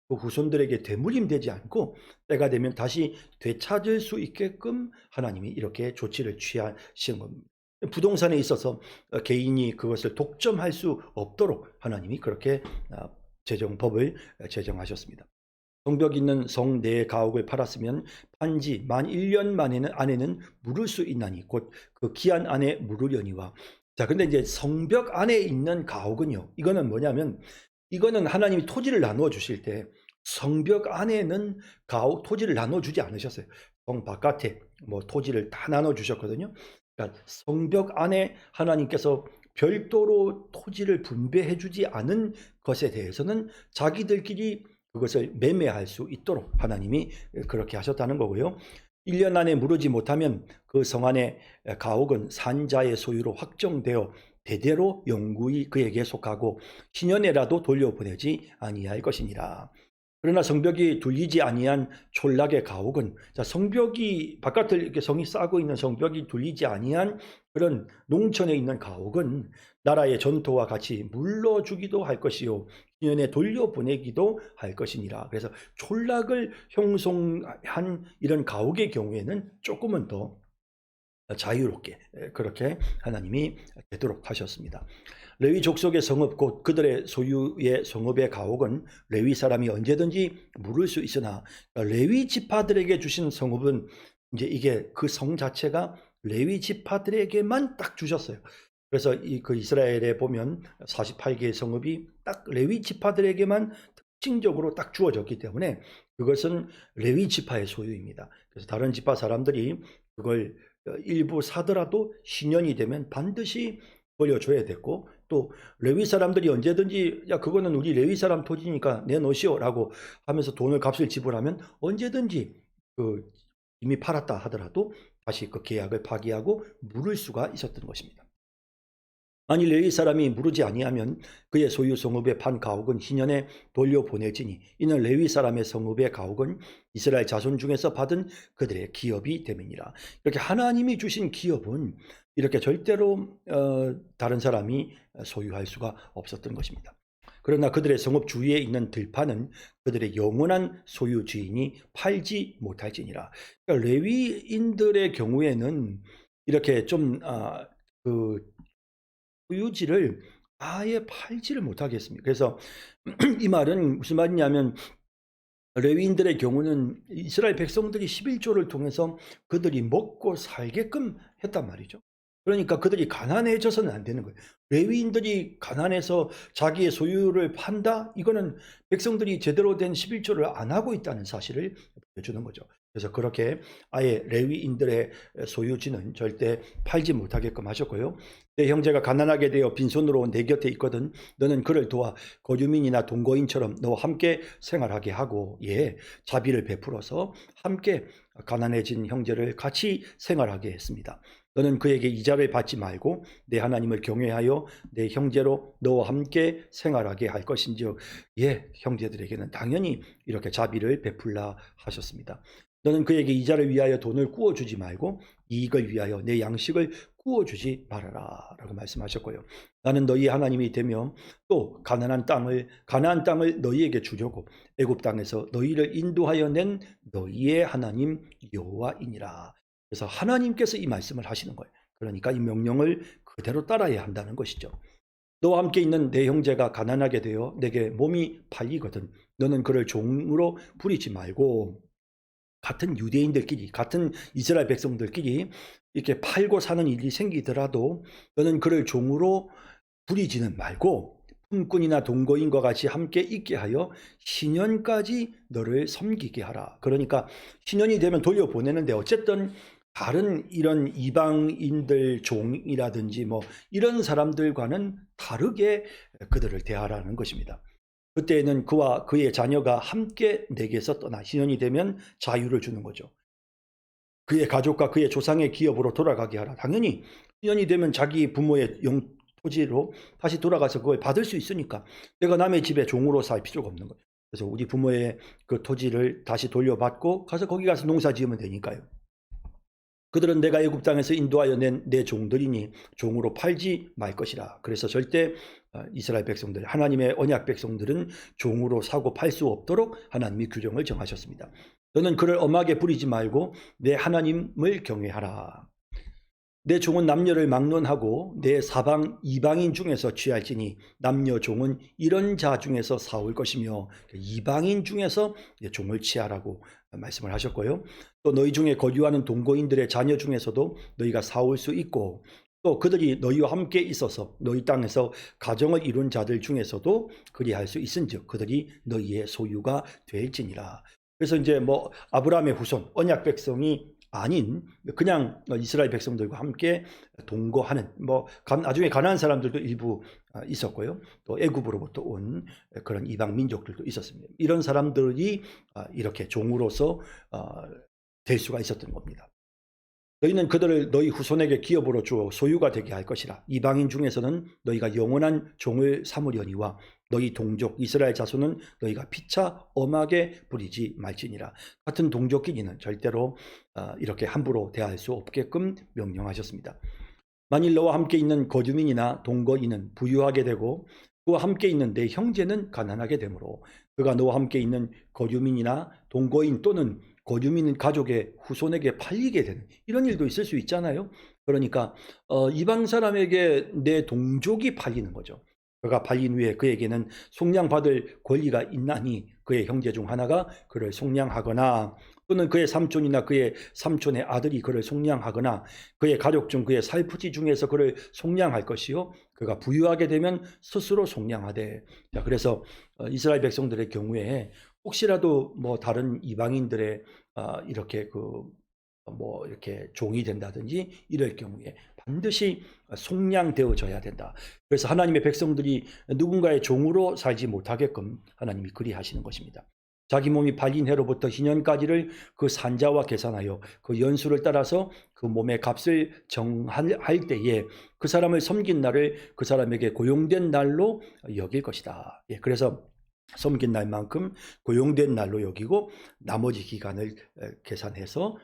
그 후손들에게 되물림되지 않고 때가 되면 다시 되찾을 수 있게끔 하나님이 이렇게 조치를 취하시는 겁니다. 부동산에 있어서 개인이 그것을 독점할 수 없도록 하나님이 그렇게 법을 제정하셨습니다. 성벽 있는 성 내 가옥을 팔았으면 판지 만 1년 안에는 물을 수 있나니 곧 그 기한 안에 물으려니와. 자, 근데 이제 성벽 안에 있는 가옥은요, 이거는 뭐냐면 이거는 하나님이 토지를 나누어 주실 때 성벽 안에는 토지를 나눠 주지 않으셨어요. 성 바깥에 토지를 다 나눠 주셨거든요. 그러니까 성벽 안에 하나님께서 별도로 토지를 분배해 주지 않은 것에 대해서는 자기들끼리 그것을 매매할 수 있도록 하나님이 그렇게 하셨다는 거고요. 1년 안에 무르지 못하면 그 성 안의 가옥은 산자의 소유로 확정되어 대대로 영구히 그에게 속하고 신년에라도 돌려보내지 아니할 것이니라. 그러나 성벽이 둘리지 아니한 촌락의 가옥은, 성벽이 바깥을 이렇게 성이 싸고 있는 성벽이 둘리지 아니한 그런 농촌에 있는 가옥은 나라의 전토와 같이 물러주기도 할 것이요 신년에 돌려보내기도 할 것이니라. 그래서 촌락을 형성한 이런 가옥의 경우에는 조금은 더 자유롭게 그렇게 하나님이 되도록 하셨습니다. 레위 족속의 성읍 곧 그들의 소유의 성읍의 가옥은 레위 사람이 언제든지 물을 수 있으나, 레위 지파들에게 주신 성읍은 이제 이게 그 성 자체가 레위 지파들에게만 딱 주셨어요. 그래서 그 이스라엘에 보면 48개의 성읍이 딱 레위 지파들에게만 특징적으로 딱 주어졌기 때문에 그것은 레위 지파의 소유입니다. 그래서 다른 지파 사람들이 그걸 일부 사더라도 신년이 되면 반드시 돌려줘야 됐고, 또 레위 사람들이 언제든지 그거는 우리 레위 사람 토지니까 내놓으시오 라고 하면서 돈을 값을 지불하면 언제든지 이미 팔았다 하더라도 다시 그 계약을 파기하고 물을 수가 있었던 것입니다. 만일 레위 사람이 무르지 아니하면 그의 소유 성읍의 판 가옥은 희년에 돌려보내지니 이는 레위 사람의 성읍의 가옥은 이스라엘 자손 중에서 받은 그들의 기업이 됨이니라. 이렇게 하나님이 주신 기업은 이렇게 절대로 다른 사람이 소유할 수가 없었던 것입니다. 그러나 그들의 성읍 주위에 있는 들판은 그들의 영원한 소유 주인이 팔지 못할지니라. 그러니까 레위인들의 경우에는 이렇게 좀 소유지를 아예 팔지를 못하게 했습니다. 그래서 이 말은 무슨 말이냐면 레위인들의 경우는 이스라엘 백성들이 11조를 통해서 그들이 먹고 살게끔 했단 말이죠. 그러니까 그들이 가난해져서는 안 되는 거예요. 레위인들이 가난해서 자기의 소유를 판다? 이거는 백성들이 제대로 된 11조를 안 하고 있다는 사실을 보여주는 거죠. 그래서 그렇게 아예 레위인들의 소유지는 절대 팔지 못하게끔 하셨고요. 내 형제가 가난하게 되어 빈손으로 내 곁에 있거든 너는 그를 도와 거주민이나 동거인처럼 너와 함께 생활하게 하고 자비를 베풀어서 함께 가난해진 형제를 같이 생활하게 했습니다. 너는 그에게 이자를 받지 말고 내 하나님을 경외하여 내 형제로 너와 함께 생활하게 할 것인즉 형제들에게는 당연히 이렇게 자비를 베풀라 하셨습니다. 너는 그에게 이자를 위하여 돈을 구워주지 말고 이익을 위하여 내 양식을 구워주지 말아라 라고 말씀하셨고요. 나는 너희 하나님이 되며 또 가나안 땅을 너희에게 주려고 애굽 땅에서 너희를 인도하여 낸 너희의 하나님 여호와이니라. 그래서 하나님께서 이 말씀을 하시는 거예요. 그러니까 이 명령을 그대로 따라야 한다는 것이죠. 너와 함께 있는 내 형제가 가난하게 되어 내게 몸이 팔리거든 너는 그를 종으로 부리지 말고 같은 유대인들끼리 같은 이스라엘 백성들끼리 이렇게 팔고 사는 일이 생기더라도 너는 그를 종으로 부리지는 말고 품꾼이나 동거인과 같이 함께 있게 하여 신년까지 너를 섬기게 하라. 그러니까 신년이 되면 돌려보내는데 어쨌든 다른 이런 이방인들 종이라든지 뭐 이런 사람들과는 다르게 그들을 대하라는 것입니다. 그때에는 그와 그의 자녀가 함께 내게서 떠나 신년이 되면 자유를 주는 거죠. 그의 가족과 그의 조상의 기업으로 돌아가게 하라. 당연히 신년이 되면 자기 부모의 토지로 다시 돌아가서 그걸 받을 수 있으니까 내가 남의 집에 종으로 살 필요가 없는 거예요. 그래서 우리 부모의 그 토지를 다시 돌려받고 가서 거기 가서 농사 지으면 되니까요. 그들은 내가 애굽 땅에서 인도하여 낸 내 종들이니 종으로 팔지 말 것이라. 그래서 절대 이스라엘 백성들, 하나님의 언약 백성들은 종으로 사고 팔 수 없도록 하나님이 규정을 정하셨습니다. 너는 그를 엄하게 부리지 말고 내 하나님을 경외하라. 내 종은 남녀를 막론하고 내 사방 이방인 중에서 취할지니 남녀 종은 이런 자 중에서 사올 것이며 이방인 중에서 종을 취하라고 말씀을 하셨고요. 또 너희 중에 거주하는 동거인들의 자녀 중에서도 너희가 사올 수 있고 또 그들이 너희와 함께 있어서 너희 땅에서 가정을 이룬 자들 중에서도 그리할 수 있은즉 그들이 너희의 소유가 될지니라. 그래서 이제 뭐 아브라함의 후손 언약 백성이 아닌 그냥 이스라엘 백성들과 함께 동거하는 뭐 나중에 가나안 사람들도 일부 있었고요. 또 애굽으로부터 온 그런 이방 민족들도 있었습니다. 이런 사람들이 이렇게 종으로서 될 수가 있었던 겁니다. 너희는 그들을 너희 후손에게 기업으로 주어 소유가 되게 할 것이라. 이방인 중에서는 너희가 영원한 종을 삼으려니와 너희 동족 이스라엘 자손은 너희가 피차 엄하게 부리지 말지니라. 같은 동족끼리는 절대로 이렇게 함부로 대할 수 없게끔 명령하셨습니다. 만일 너와 함께 있는 거주민이나 동거인은 부유하게 되고 그와 함께 있는 내 형제는 가난하게 되므로 그가 너와 함께 있는 거주민이나 동거인 또는 거주민 가족의 후손에게 팔리게 되는 이런 일도 있을 수 있잖아요. 그러니까 이방 사람에게 내 동족이 팔리는 거죠. 그가 팔린 후에 그에게는 속량받을 권리가 있나니 그의 형제 중 하나가 그를 속량하거나 또는 그의 삼촌이나 그의 삼촌의 아들이 그를 속량하거나 그의 가족 중 그의 살프지 중에서 그를 속량할 것이요 그가 부유하게 되면 스스로 속량하되. 자, 그래서 이스라엘 백성들의 경우에 혹시라도 뭐 다른 이방인들의 이렇게 이렇게 종이 된다든지 이럴 경우에 반드시 속량되어져야 된다. 그래서 하나님의 백성들이 누군가의 종으로 살지 못하게끔 하나님이 그리하시는 것입니다. 자기 몸이 팔린 해로부터 희년까지를 그 산자와 계산하여 그 연수를 따라서 그 몸의 값을 정할 때에 그 사람을 섬긴 날을 그 사람에게 고용된 날로 여길 것이다. 그래서 섬긴 날만큼 고용된 날로 여기고 나머지 기간을 계산해서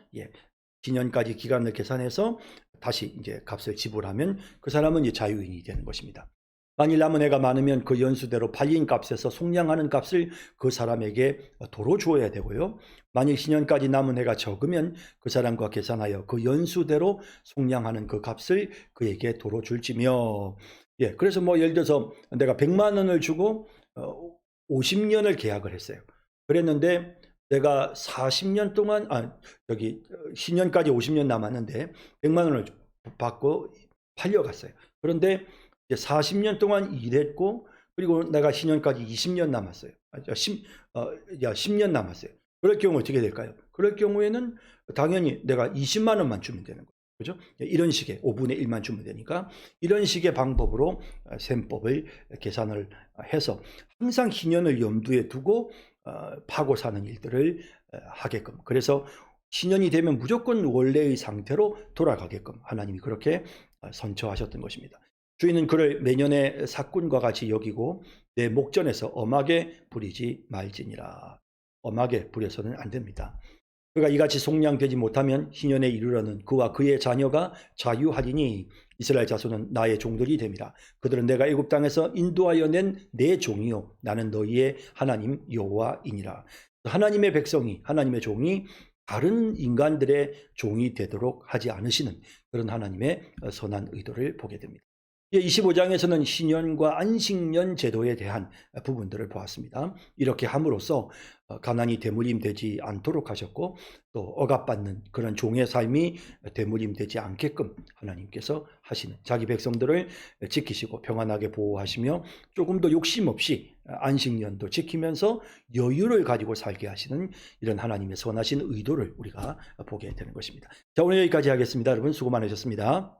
기년까지 기간을 계산해서 다시 이제 값을 지불하면 그 사람은 이제 자유인이 되는 것입니다. 만일 남은 해가 많으면 그 연수대로 팔린 값에서 속량하는 값을 그 사람에게 도로 주어야 되고요. 만일 신년까지 남은 해가 적으면 그 사람과 계산하여 그 연수대로 속량하는 그 값을 그에게 도로 줄지며. 예, 그래서 뭐 예를 들어서 내가 100만 원을 주고 50년을 계약을 했어요. 그랬는데 내가 40년 동안 신년까지 50년 남았는데 100만 원을 받고 팔려갔어요. 그런데 40년 동안 일했고 그리고 내가 신년까지 20년 남았어요. 10년 남았어요. 그럴 경우 어떻게 될까요? 그럴 경우에는 당연히 내가 20만 원만 주면 되는 거예요. 그죠? 이런 식의 5분의 1만 주면 되니까 이런 식의 방법으로 셈법을 계산을 해서 항상 신년을 염두에 두고 파고 사는 일들을 하게끔, 그래서 신년이 되면 무조건 원래의 상태로 돌아가게끔 하나님이 그렇게 선처하셨던 것입니다. 주인은 그를 매년의 삭군과 같이 여기고 내 목전에서 엄하게 부리지 말지니라. 엄하게 부려서는 안 됩니다. 그가 이같이 속량되지 못하면 희년에 이르러는 그와 그의 자녀가 자유하리니 이스라엘 자손은 나의 종들이 됨이라. 그들은 내가 애굽 땅에서 인도하여 낸 내 종이요 나는 너희의 하나님 여호와이니라. 하나님의 백성이, 하나님의 종이 다른 인간들의 종이 되도록 하지 않으시는 그런 하나님의 선한 의도를 보게 됩니다. 25장에서는 신년과 안식년 제도에 대한 부분들을 보았습니다. 이렇게 함으로써 가난이 대물림되지 않도록 하셨고 또 억압받는 그런 종의 삶이 대물림되지 않게끔 하나님께서 하시는, 자기 백성들을 지키시고 평안하게 보호하시며 조금 더 욕심 없이 안식년도 지키면서 여유를 가지고 살게 하시는 이런 하나님의 선하신 의도를 우리가 보게 되는 것입니다. 자, 오늘 여기까지 하겠습니다. 여러분 수고 많으셨습니다.